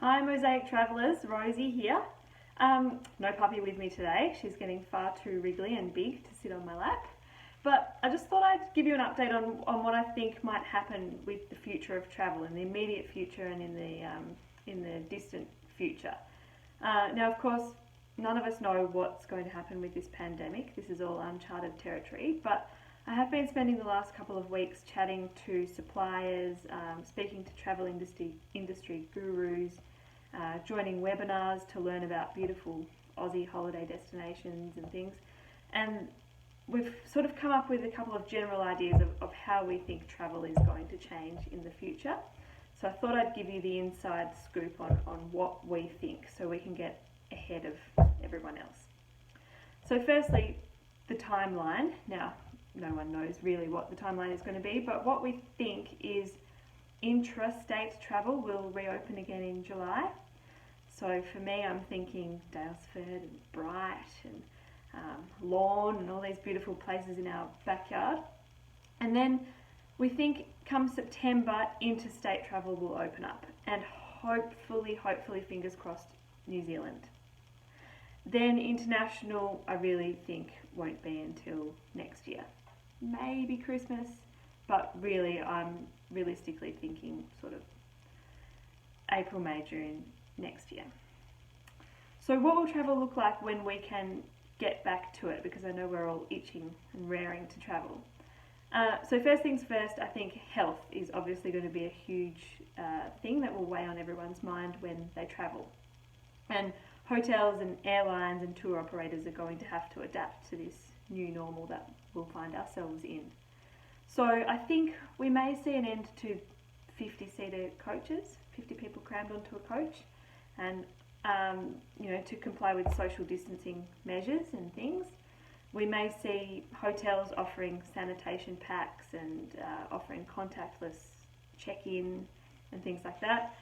Hi Mosaic Travellers, Rosie here. No puppy with me today, she's getting far too wriggly and big to sit on my lap. But I just thought I'd give you an update on what I think might happen with the future of travel, in the immediate future and in the distant future. Now of course, none of us know what's going to happen with this pandemic. This is all uncharted territory, but I have been spending the last couple of weeks chatting to suppliers, speaking to travel industry gurus, joining webinars to learn about beautiful Aussie holiday destinations and things. And we've sort of come up with a couple of general ideas of how we think travel is going to change in the future. So I thought I'd give you the inside scoop on what we think so we can get ahead of everyone else. So firstly, the timeline. Now, no one knows really what the timeline is going to be, but what we think is intrastate travel will reopen again in July. So for me, I'm thinking Daylesford and Bright and Lorne and all these beautiful places in our backyard. And then we think come September, interstate travel will open up, and hopefully, fingers crossed, New Zealand. Then international, I really think won't be until next year. Maybe Christmas, but really I'm realistically thinking sort of April, May, June next year. So what will travel look like when we can get back to it? Because I know we're all itching and raring to travel. So first things first, I think health is obviously going to be a huge thing that will weigh on everyone's mind when they travel. And hotels and airlines and tour operators are going to have to adapt to this new normal that we'll find ourselves in. So I think we may see an end to 50-seater coaches, 50 people crammed onto a coach, and to comply with social distancing measures and things. We may see hotels offering sanitation packs and offering contactless check-in and things like that.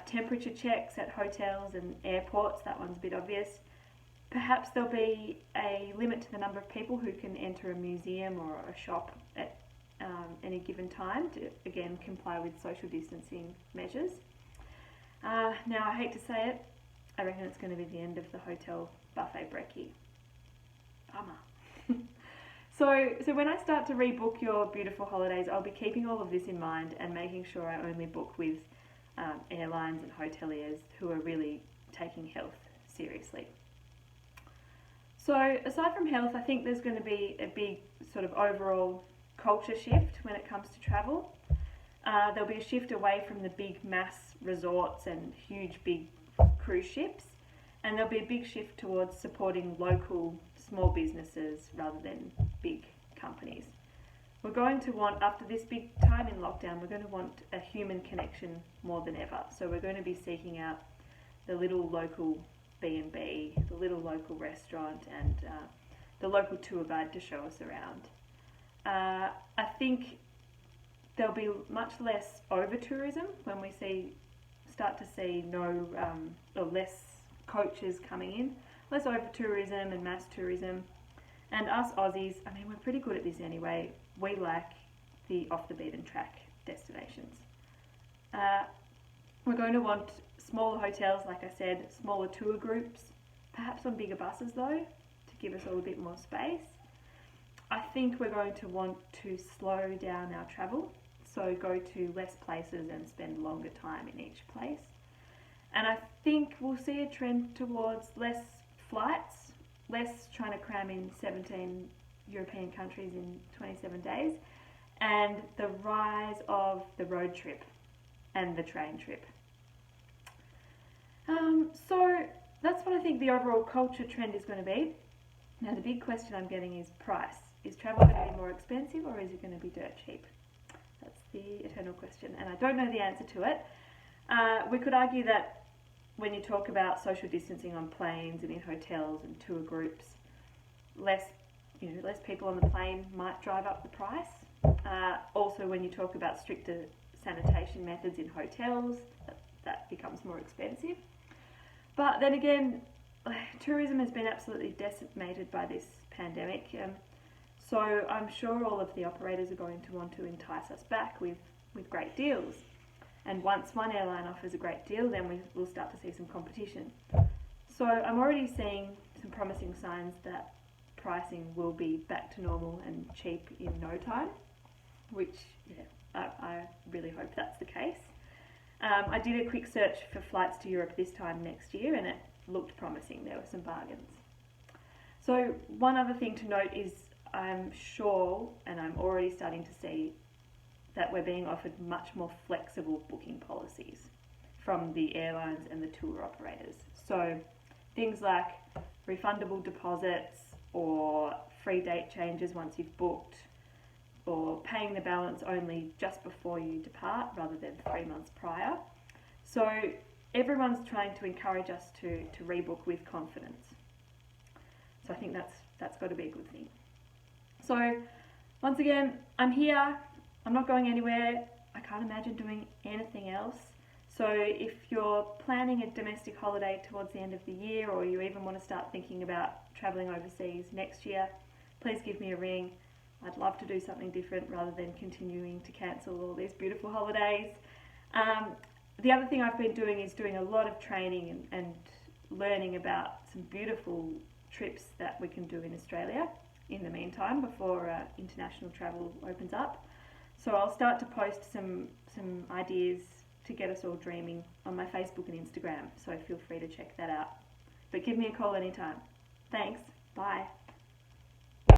Temperature checks at hotels and airports, that one's a bit obvious. Perhaps there'll be a limit to the number of people who can enter a museum or a shop at any given time to, again, comply with social distancing measures. Now, I hate to say it, I reckon it's going to be the end of the hotel buffet brekkie. Bummer. So when I start to rebook your beautiful holidays, I'll be keeping all of this in mind and making sure I only book with airlines and hoteliers who are really taking health seriously. So aside from health, I think there's going to be a big sort of overall culture shift when it comes to travel. There'll be a shift away from the big mass resorts and huge big cruise ships, and there'll be a big shift towards supporting local small businesses rather than big companies. We're going to want, after this big time in lockdown, we're going to want a human connection more than ever. So we're going to be seeking out the little local B&B, the little local restaurant, and the local tour guide to show us around. I think there'll be much less over-tourism when we start to see less coaches coming in, less over-tourism and mass tourism. And us Aussies, I mean, we're pretty good at this anyway. We like the off-the-beaten-track destinations. We're going to want smaller hotels, like I said, smaller tour groups, perhaps on bigger buses though, to give us all a bit more space. I think we're going to want to slow down our travel, so go to less places and spend longer time in each place. And I think we'll see a trend towards less flights, less trying to cram in 17 European countries in 27 days, and the rise of the road trip and the train trip. So that's what I think the overall culture trend is going to be. Now the big question I'm getting is price. Is travel going to be more expensive or is it going to be dirt cheap? That's the eternal question, and I don't know the answer to it. We could argue that when you talk about social distancing on planes and in hotels and tour groups, less people on the plane might drive up the price. Also, when you talk about stricter sanitation methods in hotels, that becomes more expensive. But then again, tourism has been absolutely decimated by this pandemic. So I'm sure all of the operators are going to want to entice us back with great deals. And once one airline offers a great deal, then we'll start to see some competition. So I'm already seeing some promising signs that pricing will be back to normal and cheap in no time, which I really hope that's the case. I did a quick search for flights to Europe this time next year, and it looked promising. There were some bargains. So one other thing to note is I'm sure, and I'm already starting to see, that we're being offered much more flexible booking policies from the airlines and the tour operators. So things like refundable deposits or free date changes once you've booked, or paying the balance only just before you depart rather than 3 months prior. So everyone's trying to encourage us to rebook with confidence. So I think that's got to be a good thing. So once again, I'm here. I'm not going anywhere. I can't imagine doing anything else. So if you're planning a domestic holiday towards the end of the year, or you even want to start thinking about travelling overseas next year, please give me a ring. I'd love to do something different rather than continuing to cancel all these beautiful holidays. The other thing I've been doing is doing a lot of training and learning about some beautiful trips that we can do in Australia in the meantime before international travel opens up. So I'll start to post some ideas to get us all dreaming on my Facebook and Instagram, so feel free to check that out. But give me a call anytime. Thanks. Bye.